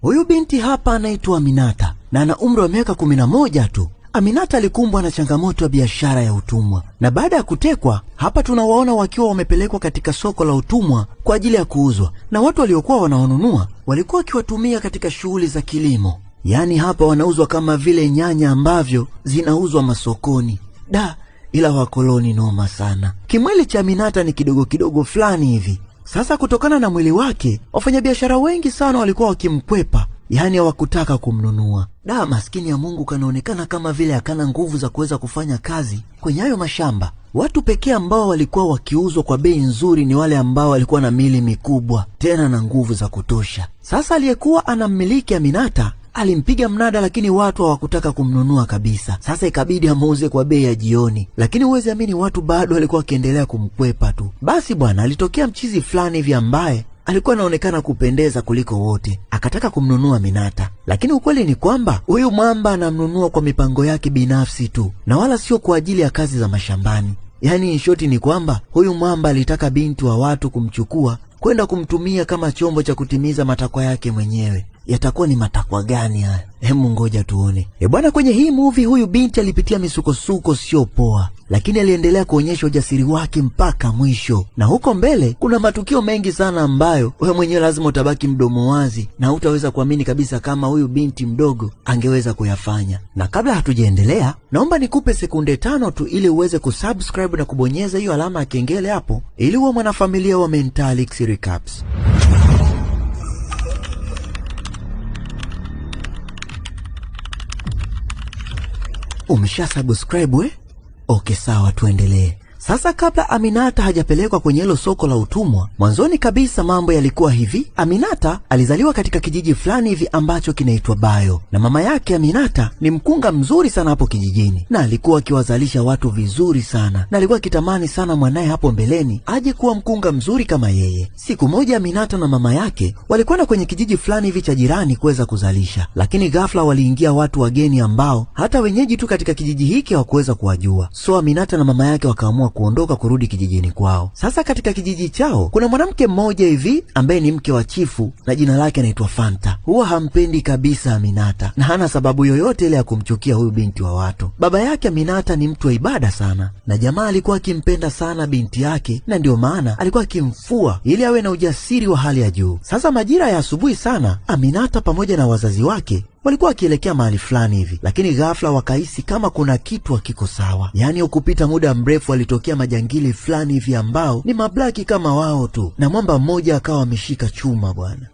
Huyu binti hapa anaitwa Aminata na ana umri wa miaka 11 tu. Aminata alikumbwa na changamoto ya biashara ya utumwa, na baada ya kutekwa hapa tunawaona wakiwa wamepelekwa katika soko la utumwa kwa ajili ya kuuzwa, na watu waliokuwa wanaonunua walikuwa wakiwatumia katika shughuli za kilimo. Yaani hapa wanauzwa kama vile nyanya ambavyo zinauzwa masokoni. Ila wakoloni noma sana. Kimwili cha Aminata ni kidogo kidogo fulani hivi. Sasa kutokana na mwili wake, wafanyabiashara wengi sana walikuwa wakimkwepa, yaani hawakutaka kumnunua. Maskini ya Mungu kanaonekana kama vile hakana nguvu za kuweza kufanya kazi kwenye hayo mashamba. Watu pekee ambao walikuwa wakiuzwa kwa bei nzuri ni wale ambao walikuwa na mili mikubwa tena na nguvu za kutosha. Sasa aliyekuwa anammiliki Aminata alimpiga mnada, lakini watu hawakutaka kumnunua kabisa. Sasa ikabidi amuuze kwa bei ya jioni, lakini uwezi amini watu bado walikuwa wakiendelea kumkwepa tu. Basi bwana, alitokea mchizi fulani hivi ambaye alikuwa anaonekana kupendeza kuliko wote, akataka kumnunua Aminata. Lakini ukweli ni kwamba huyu mwamba anamnunua kwa mipango yake binafsi tu, na wala sio kwa ajili ya kazi za mashambani. Yaani shoti ni kwamba huyu mwamba alitaka binti wa watu kumchukua kwenda kumtumia kama chombo cha kutimiza matakwa yake mwenyewe. Yatakuwa ni matakwa gani haya? Hemu ngoja tuone. Bwana, kwenye hii movie huyu binti alipitia misukosuko sio poa, lakini aliendelea kuonyesha ujasiri wake mpaka mwisho. Na huko mbele kuna matukio mengi sana ambayo wewe mwenyewe lazima utabaki mdomo wazi na hutaweza kuamini kabisa kama huyu binti mdogo angeweza kuyafanya. Na kabla hatujaendelea, naomba nikupe sekunde 5 tu ili uweze kusubscribe na kubonyeza hiyo alama ya kengele hapo ili uwe mwanafamilia wa Mentalix Recaps. Umesha subscribe? Okay, sawa, tuendelee. Sasa kabla Aminata hajapelekwa kwenye hilo soko la utumwa, mwanzoni kabisa mambo yalikuwa hivi. Aminata alizaliwa katika kijiji fulani hivi ambacho kinaitwa Bayo, na mama yake Aminata ni mkunga mzuri sana hapo kijijini, na alikuwa akiwazalisha watu vizuri sana, na alikuwa akitamani sana mwanae hapo mbeleni aje kuwa mkunga mzuri kama yeye. Siku moja Aminata na mama yake walikwenda kwenye kijiji fulani hivi cha jirani kuweza kuzalisha, lakini ghafla waliingia watu wageni ambao hata wenyeji tu katika kijiji hiki hawakuweza kuwajua. So Aminata na mama yake wakaamua kuondoka kurudi kijijini kwao. Sasa katika kijiji chao kuna mwanamke mmoja hivi ambaye ni mke wa chifu na jina lake anaitwa Fanta. Huwa hampendi kabisa Aminata na hana sababu yoyote ile ya kumchukia huyu binti wa watu. Baba yake Aminata ni mtu wa ibada sana, na jamaa alikuwa akimpenda sana binti yake, na ndio maana alikuwa akimfua ili awe na ujasiri wa hali ya juu. Sasa majira ya asubuhi sana, Aminata pamoja na wazazi wake walikuwa wakielekea mahali fulani hivi, lakini ghafla wakahisi kama kuna kitu hakiko sawa. Yaani ukupita muda mrefu walitokea majangili fulani hivi ambao ni mablaki kama wao tu, na mwamba mmoja akawa ameshika chuma bwana.